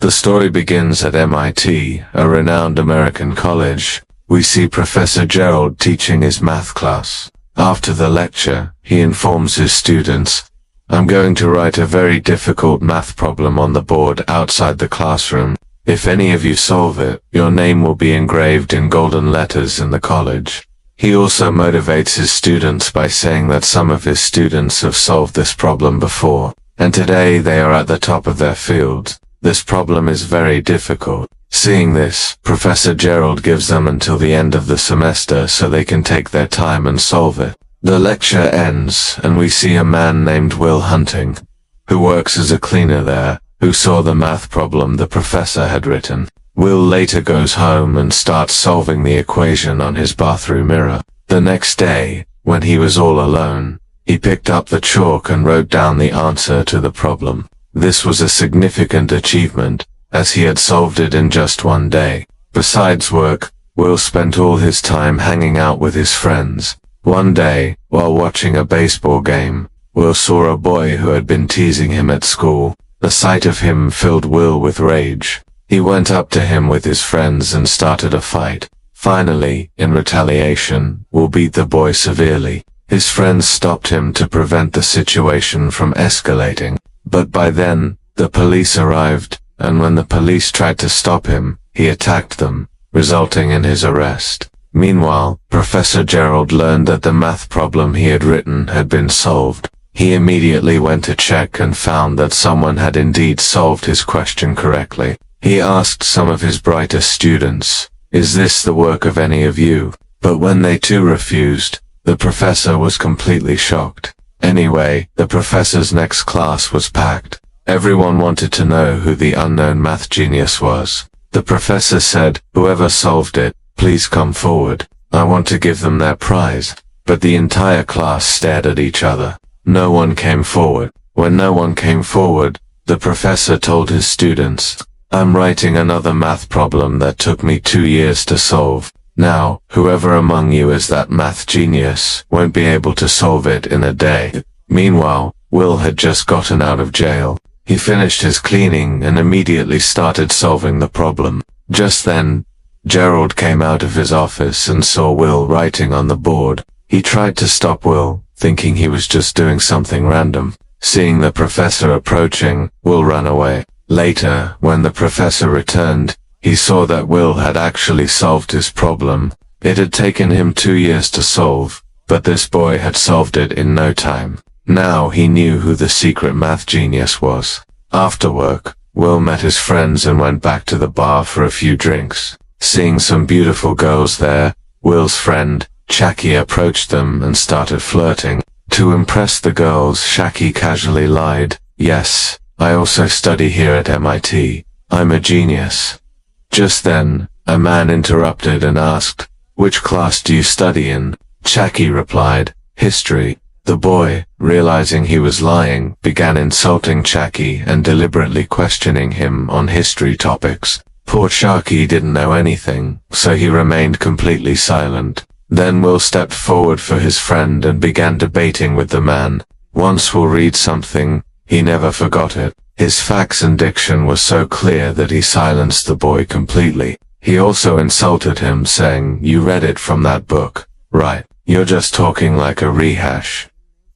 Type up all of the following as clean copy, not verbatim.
The story begins at MIT, a renowned American college. We see Professor Gerald teaching his math class. After the lecture, he informs his students, "I'm going to write a very difficult math problem on the board outside the classroom. If any of you solve it, your name will be engraved in golden letters in the college." He also motivates his students by saying that some of his students have solved this problem before, and today they are at the top of their field. This problem is very difficult. Seeing this, Professor Gerald gives them until the end of the semester so they can take their time and solve it. The lecture ends, and we see a man named Will Hunting, who works as a cleaner there, who saw the math problem the professor had written. Will later goes home and starts solving the equation on his bathroom mirror. The next day, when he was all alone, he picked up the chalk and wrote down the answer to the problem. This was a significant achievement, as he had solved it in just one day. Besides work, Will spent all his time hanging out with his friends. One day, while watching a baseball game, Will saw a boy who had been teasing him at school. The sight of him filled Will with rage. He went up to him with his friends and started a fight. Finally, in retaliation, Will beat the boy severely. His friends stopped him to prevent the situation from escalating. But by then, the police arrived, and when the police tried to stop him, he attacked them, resulting in his arrest. Meanwhile, Professor Gerald learned that the math problem he had written had been solved. He immediately went to check and found that someone had indeed solved his question correctly. He asked some of his brightest students, "Is this the work of any of you?" But when they too refused, the professor was completely shocked. Anyway, the professor's next class was packed. Everyone wanted to know who the unknown math genius was. The professor said, "Whoever solved it, please come forward. I want to give them their prize." But the entire class stared at each other. No one came forward. When no one came forward, the professor told his students, "I'm writing another math problem that took me 2 years to solve. Now, whoever among you is that math genius won't be able to solve it in a day." Meanwhile, Will had just gotten out of jail. He finished his cleaning and immediately started solving the problem. Just then, Gerald came out of his office and saw Will writing on the board. He tried to stop Will, thinking he was just doing something random. Seeing the professor approaching, Will ran away. Later, when the professor returned, he saw that Will had actually solved his problem. It had taken him 2 years to solve, but this boy had solved it in no time. Now he knew who the secret math genius was. After work, Will met his friends and went back to the bar for a few drinks. Seeing some beautiful girls there, Will's friend, Shaki, approached them and started flirting. To impress the girls, Shaki casually lied, "Yes, I also study here at MIT. I'm a genius." Just then, a man interrupted and asked, "Which class do you study in?" Shaki replied, "History." The boy, realizing he was lying, began insulting Shaki and deliberately questioning him on history topics. Poor Shaki didn't know anything, so he remained completely silent. Then Will stepped forward for his friend and began debating with the man. Once Will read something, he never forgot it. His facts and diction were so clear that he silenced the boy completely. He also insulted him, saying, "You read it from that book, right? You're just talking like a rehash."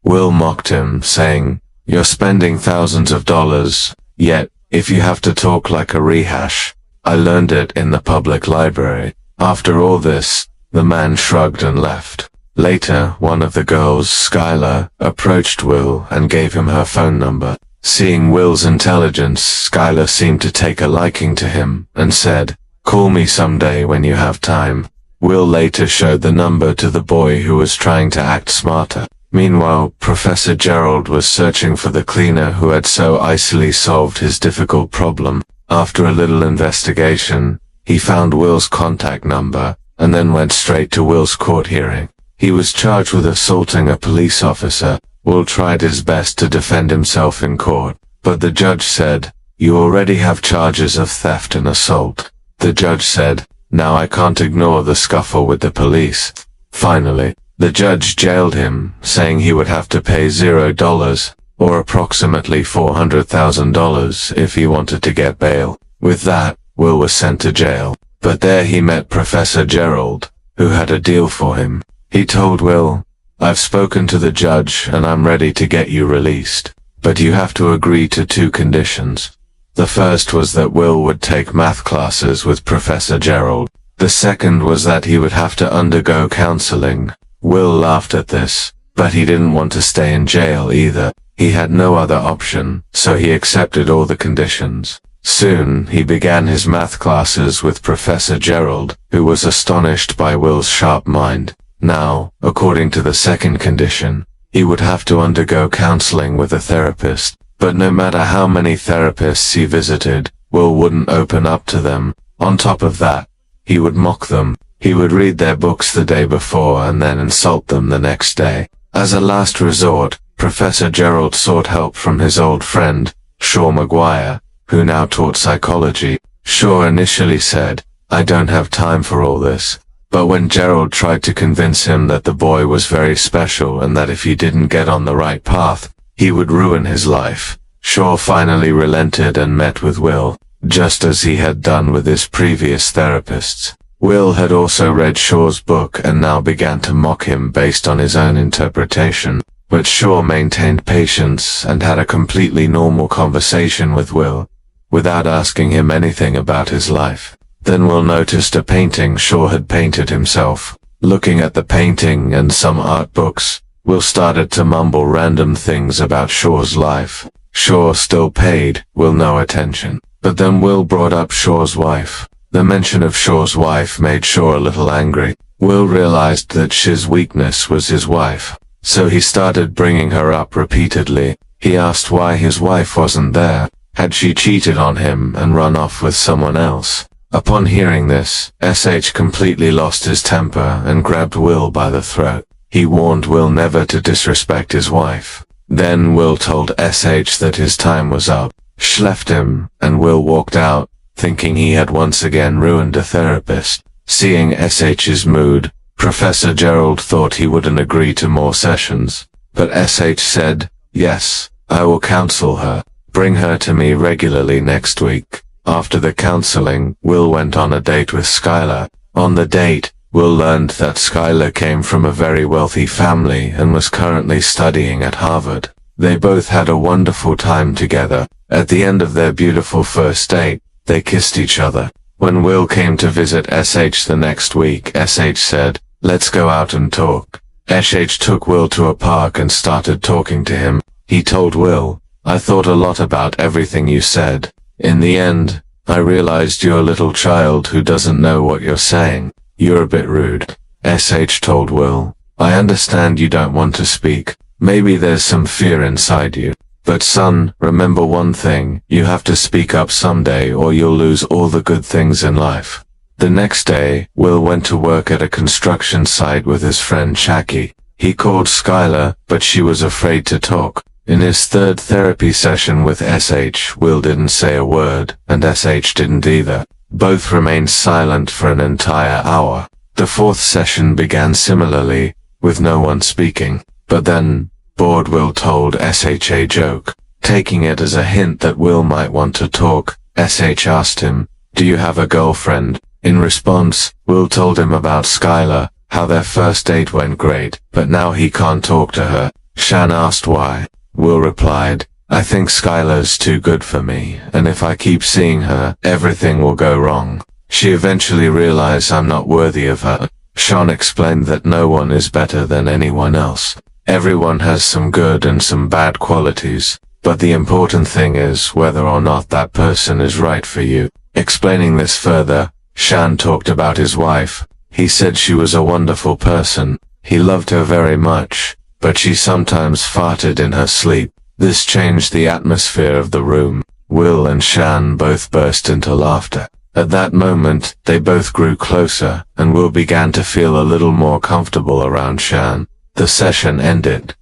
Will mocked him, saying, "You're spending thousands of dollars, yet, if you have to talk like a rehash, I learned it in the public library." After all this, the man shrugged and left. Later, one of the girls, Skylar, approached Will and gave him her phone number. Seeing Will's intelligence, Skylar seemed to take a liking to him, and said, "Call me someday when you have time." Will later showed the number to the boy who was trying to act smarter. Meanwhile, Professor Gerald was searching for the cleaner who had so icily solved his difficult problem. After a little investigation, he found Will's contact number, and then went straight to Will's court hearing. He was charged with assaulting a police officer. Will tried his best to defend himself in court, but the judge said, "You already have charges of theft and assault." The judge said, "Now I can't ignore the scuffle with the police." Finally, the judge jailed him, saying he would have to pay $0, or approximately $400,000 if he wanted to get bail. With that, Will was sent to jail, but there he met Professor Gerald, who had a deal for him. He told Will, "I've spoken to the judge and I'm ready to get you released, but you have to agree to 2 conditions. The first was that Will would take math classes with Professor Gerald. The second was that he would have to undergo counseling." Will laughed at this, but he didn't want to stay in jail either. He had no other option, so he accepted all the conditions. Soon, he began his math classes with Professor Gerald, who was astonished by Will's sharp mind. Now, according to the second condition, he would have to undergo counseling with a therapist, but no matter how many therapists he visited, Will wouldn't open up to them. On top of that, he would mock them. He would read their books the day before and then insult them the next day. As a last resort, Professor Gerald sought help from his old friend, Shaw Maguire, who now taught psychology. Shaw initially said, "I don't have time for all this." But when Gerald tried to convince him that the boy was very special and that if he didn't get on the right path, he would ruin his life, Shaw finally relented and met with Will, just as he had done with his previous therapists. Will had also read Shaw's book and now began to mock him based on his own interpretation, but Shaw maintained patience and had a completely normal conversation with Will, without asking him anything about his life. Then Will noticed a painting Shaw had painted himself. Looking at the painting and some art books, Will started to mumble random things about Shaw's life. Shaw still paid Will no attention, but then Will brought up Shaw's wife. The mention of Shaw's wife made Shaw a little angry. Will realized that Sh's weakness was his wife, so he started bringing her up repeatedly. He asked why his wife wasn't there. Had she cheated on him and run off with someone else? Upon hearing this, SH completely lost his temper and grabbed Will by the throat. He warned Will never to disrespect his wife. Then Will told SH that his time was up. Sh left him, and Will walked out, thinking he had once again ruined a therapist. Seeing SH's mood, Professor Gerald thought he wouldn't agree to more sessions. But SH said, "Yes, I will counsel her. Bring her to me regularly next week." After the counseling, Will went on a date with Skylar. On the date, Will learned that Skylar came from a very wealthy family and was currently studying at Harvard. They both had a wonderful time together. At the end of their beautiful first date, they kissed each other. When Will came to visit SH the next week, SH said, "Let's go out and talk." SH took Will to a park and started talking to him. He told Will, "I thought a lot about everything you said. In the end, I realized you're a little child who doesn't know what you're saying. You're a bit rude." SH told Will, "I understand you don't want to speak. Maybe there's some fear inside you. But son, remember one thing, you have to speak up someday or you'll lose all the good things in life." The next day, Will went to work at a construction site with his friend Shaki. He called Skylar, but she was afraid to talk. In his third therapy session with SH, Will didn't say a word, and SH didn't either. Both remained silent for an entire hour. The fourth session began similarly, with no one speaking. But then, bored Will told SH a joke. Taking it as a hint that Will might want to talk, SH asked him, "Do you have a girlfriend?" In response, Will told him about Skylar, how their first date went great, but now he can't talk to her. Shan asked why. Will replied, "I think Skylar's too good for me, and if I keep seeing her, everything will go wrong. She eventually realized I'm not worthy of her." Sean explained that no one is better than anyone else. Everyone has some good and some bad qualities, but the important thing is whether or not that person is right for you. Explaining this further, Shan talked about his wife. He said she was a wonderful person. He loved her very much, but she sometimes farted in her sleep. This changed the atmosphere of the room. Will and Shan both burst into laughter. At that moment, they both grew closer, and Will began to feel a little more comfortable around Shan. The session ended,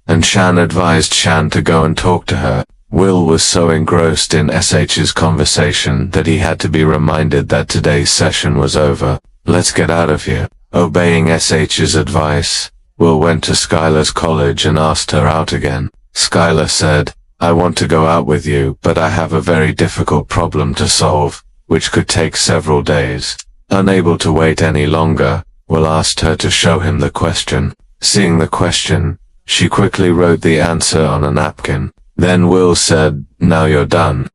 and Shan advised Shan to go and talk to her. Will was so engrossed in SH's conversation that he had to be reminded that today's session was over. "Let's get out of here." Obeying SH's advice, Will went to Skylar's college and asked her out again. Skylar said, I want to go out with you, but I have a very difficult problem to solve, which could take several days. Unable to wait any longer, Will asked her to show him the question. Seeing the question, she quickly wrote the answer on a napkin. Then Will said, "Now you're done.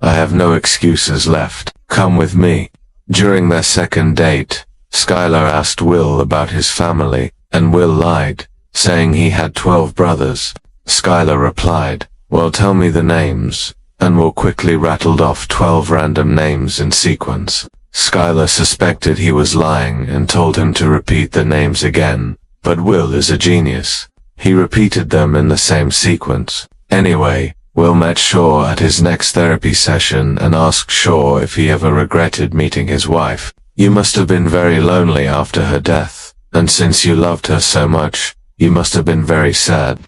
I have no excuses left. Come with me." During their second date, Skylar asked Will about his family, and Will lied, saying he had 12 brothers. Skylar replied, "Well, tell me the names," and Will quickly rattled off 12 random names in sequence. Skylar suspected he was lying and told him to repeat the names again, but Will is a genius. He repeated them in the same sequence. Anyway, Will met Shaw at his next therapy session and asked Shaw if he ever regretted meeting his wife. "You must have been very lonely after her death, and since you loved her so much, you must have been very sad."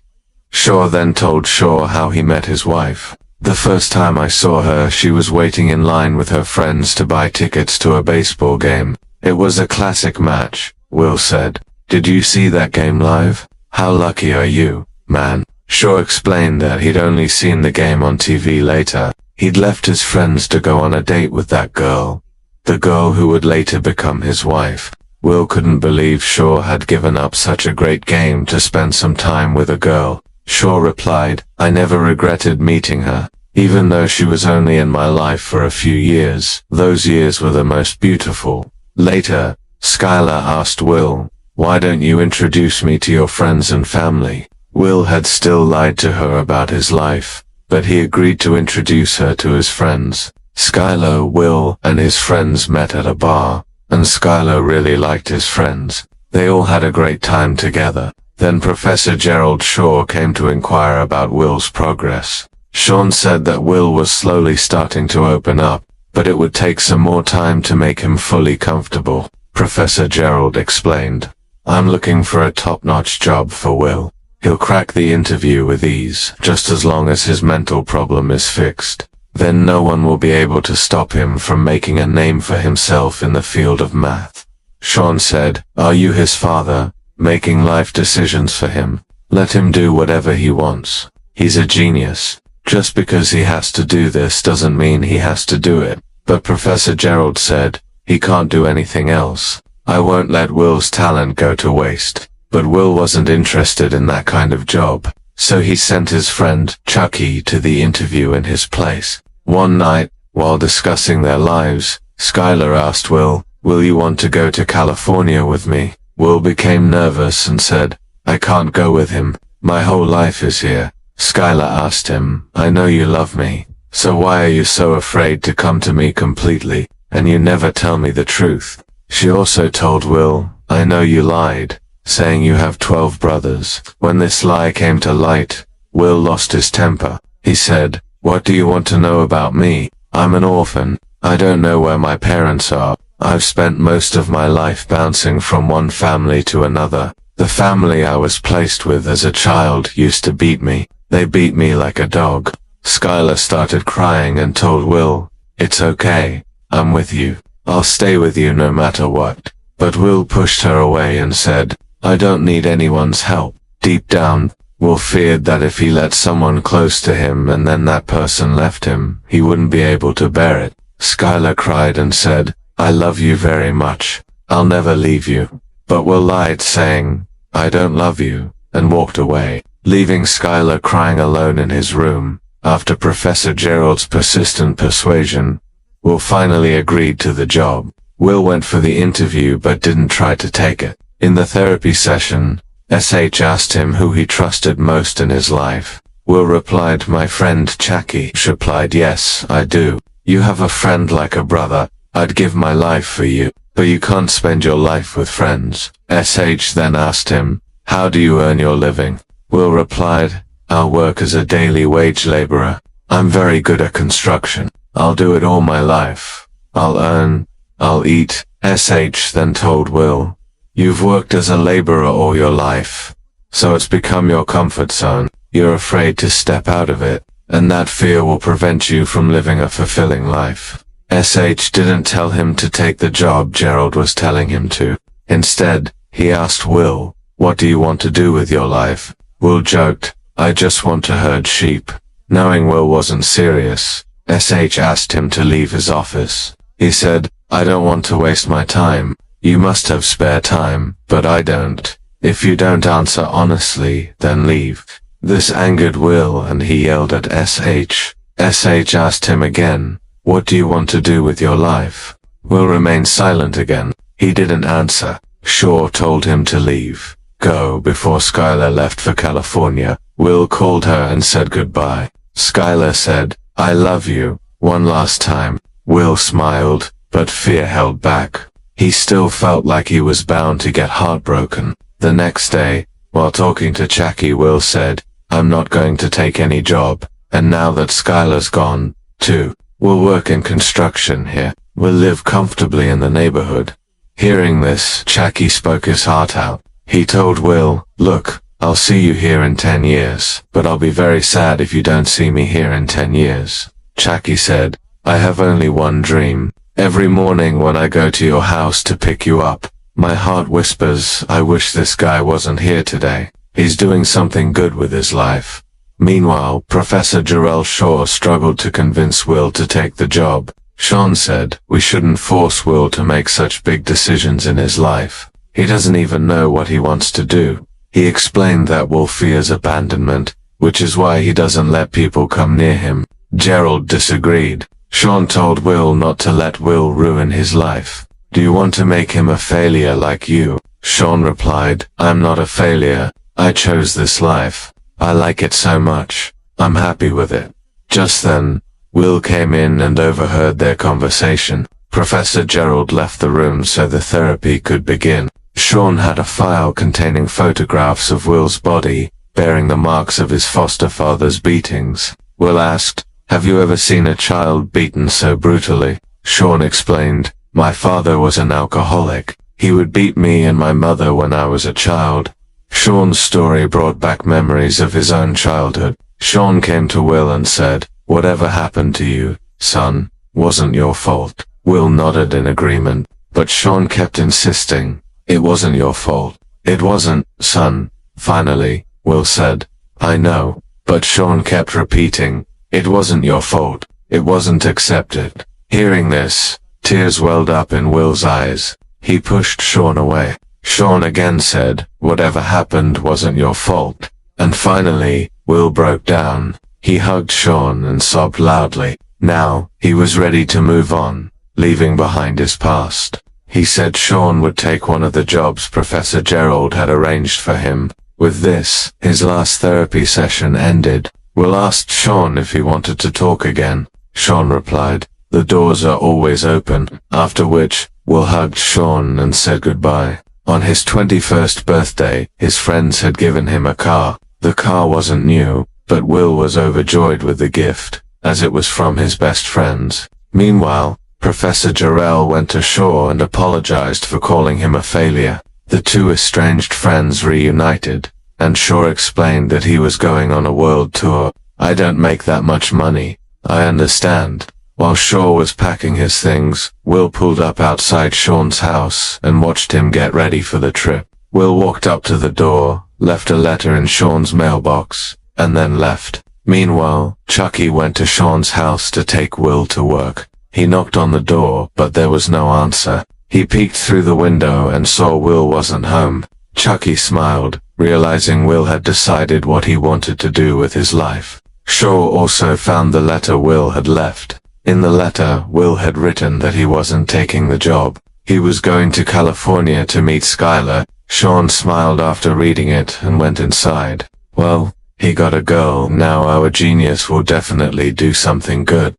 Shaw then told Shaw how he met his wife. "The first time I saw her, she was waiting in line with her friends to buy tickets to a baseball game. It was a classic match," Will said. "Did you see that game live? How lucky are you, man?" Shaw explained that he'd only seen the game on TV later. He'd left his friends to go on a date with that girl, the girl who would later become his wife. Will couldn't believe Shaw had given up such a great game to spend some time with a girl. Shaw replied, "I never regretted meeting her. Even though she was only in my life for a few years, those years were the most beautiful." Later, Skylar asked Will, "Why don't you introduce me to your friends and family?" Will had still lied to her about his life, but he agreed to introduce her to his friends. Skylar, Will, and his friends met at a bar, and Skylar really liked his friends. They all had a great time together. Then Professor Gerald Shaw came to inquire about Will's progress. Sean said that Will was slowly starting to open up, but it would take some more time to make him fully comfortable. Professor Gerald explained, "I'm looking for a top-notch job for Will. He'll crack the interview with ease, just as long as his mental problem is fixed. Then no one will be able to stop him from making a name for himself in the field of math." Sean said, "Are you his father, making life decisions for him? Let him do whatever he wants. He's a genius. Just because he has to do this doesn't mean he has to do it." But Professor Gerald said, "He can't do anything else. I won't let Will's talent go to waste." But Will wasn't interested in that kind of job, so he sent his friend, Chucky, to the interview in his place. One night, while discussing their lives, Skylar asked Will, "Will you want to go to California with me?" Will became nervous and said, "I can't go with him. My whole life is here." Skylar asked him, "I know you love me, so why are you so afraid to come to me completely, and you never tell me the truth?" She also told Will, "I know you lied, saying you have 12 brothers." When this lie came to light, Will lost his temper. He said, "What do you want to know about me? I'm an orphan. I don't know where my parents are. I've spent most of my life bouncing from one family to another. The family I was placed with as a child used to beat me. They beat me like a dog." Skylar started crying and told Will, "It's okay. I'm with you. I'll stay with you no matter what." But Will pushed her away and said, "I don't need anyone's help." Deep down, Will feared that if he let someone close to him and then that person left him, he wouldn't be able to bear it. Skylar cried and said, "I love you very much. I'll never leave you." But Will lied, saying, "I don't love you," and walked away, leaving Skylar crying alone in his room. After Professor Gerald's persistent persuasion, Will finally agreed to the job. Will went for the interview but didn't try to take it. In the therapy session, SH asked him who he trusted most in his life. Will replied, "My friend Chucky." She replied, "Yes, I do. You have a friend like a brother. I'd give my life for you, but you can't spend your life with friends." SH then asked him, "How do you earn your living?" Will replied, "I'll work as a daily wage laborer. I'm very good at construction. I'll do it all my life. I'll earn, I'll eat." SH then told Will, "You've worked as a laborer all your life, so it's become your comfort zone. You're afraid to step out of it, and that fear will prevent you from living a fulfilling life." SH didn't tell him to take the job Gerald was telling him to. Instead, he asked Will, "What do you want to do with your life?" Will joked, I just want to herd sheep. Knowing Will wasn't serious, SH asked him to leave his office. He said, I don't want to waste my time. You must have spare time, but I don't. If you don't answer honestly, then leave. This angered Will and he yelled at SH. SH asked him again, what do you want to do with your life? Will remained silent again. He didn't answer. Shaw told him to leave. Go. Before Skylar left for California, Will called her and said goodbye. Skylar said, I love you, one last time. Will smiled, but fear held back. He still felt like he was bound to get heartbroken. The next day, while talking to Jackie, Will said, I'm not going to take any job, and now that Skylar's gone, too, we'll work in construction here. We'll live comfortably in the neighborhood. Hearing this, Jackie spoke his heart out. He told Will, look, I'll see you here in 10 years, but I'll be very sad if you don't see me here in 10 years. Jackie said, I have only one dream. Every morning when I go to your house to pick you up, my heart whispers, I wish this guy wasn't here today. He's doing something good with his life. Meanwhile, Professor Jarrell Shaw struggled to convince Will to take the job. Sean said, we shouldn't force Will to make such big decisions in his life. He doesn't even know what he wants to do. He explained that Will fears abandonment, which is why he doesn't let people come near him. Gerald disagreed. Sean told Will not to let Will ruin his life. Do you want to make him a failure like you? Sean replied, I'm not a failure. I chose this life. I like it so much. I'm happy with it. Just then, Will came in and overheard their conversation. Professor Gerald left the room so the therapy could begin. Sean had a file containing photographs of Will's body, bearing the marks of his foster father's beatings. Will asked, have you ever seen a child beaten so brutally? Sean explained, my father was an alcoholic. He would beat me and my mother when I was a child. Sean's story brought back memories of his own childhood. Sean came to Will and said, whatever happened to you, son, wasn't your fault. Will nodded in agreement, but Sean kept insisting, it wasn't your fault. It wasn't, son. Finally, Will said, I know, but Sean kept repeating, it wasn't your fault. It wasn't accepted. Hearing this, tears welled up in Will's eyes. He pushed Sean away. Sean again said, whatever happened wasn't your fault. And finally, Will broke down. He hugged Sean and sobbed loudly. Now, he was ready to move on, leaving behind his past. He said Sean would take one of the jobs Professor Gerald had arranged for him. With this, his last therapy session ended. Will asked Sean if he wanted to talk again. Sean replied, the doors are always open, after which, Will hugged Sean and said goodbye. On his 21st birthday, his friends had given him a car. The car wasn't new, but Will was overjoyed with the gift, as it was from his best friends. Meanwhile, Professor Jarrell went to Shaw and apologized for calling him a failure. The two estranged friends reunited, and Shaw explained that he was going on a world tour. I don't make that much money. I understand. While Shaw was packing his things, Will pulled up outside Sean's house and watched him get ready for the trip. Will walked up to the door, left a letter in Sean's mailbox, and then left. Meanwhile, Chucky went to Sean's house to take Will to work. He knocked on the door, but there was no answer. He peeked through the window and saw Will wasn't home. Chucky smiled, realizing Will had decided what he wanted to do with his life. Shaw also found the letter Will had left. In the letter, Will had written that he wasn't taking the job. He was going to California to meet Skylar. Sean smiled after reading it and went inside. Well, he got a girl. Now our genius will definitely do something good.